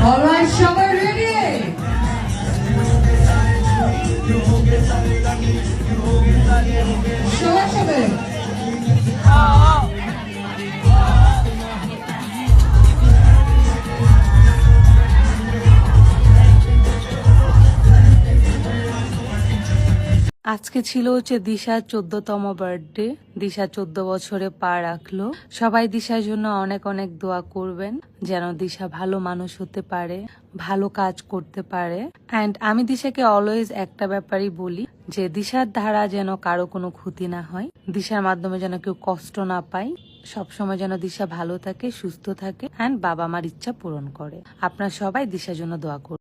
Alright, সবাই ready? সবাই আজকে ছিল হচ্ছে দিশার 14তম বার্থডে। দিশা 14 বছরে পা রাখলো। সবাই দিশার জন্য অনেক অনেক দোয়া করবেন যেন দিশা ভালো মানুষ হতে পারে, ভালো কাজ করতে পারে। অ্যান্ড আমি দিশাকে অলওয়েজ একটা ব্যাপারই বলি যে দিশার দ্বারা যেন কারো কোনো ক্ষতি না হয়, দিশার মাধ্যমে যেন কেউ কষ্ট না পায়, সবসময় যেন দিশা ভালো থাকে, সুস্থ থাকে অ্যান্ড বাবা মার ইচ্ছা পূরণ করে। আপনারা সবাই দিশার জন্য দোয়া করুন।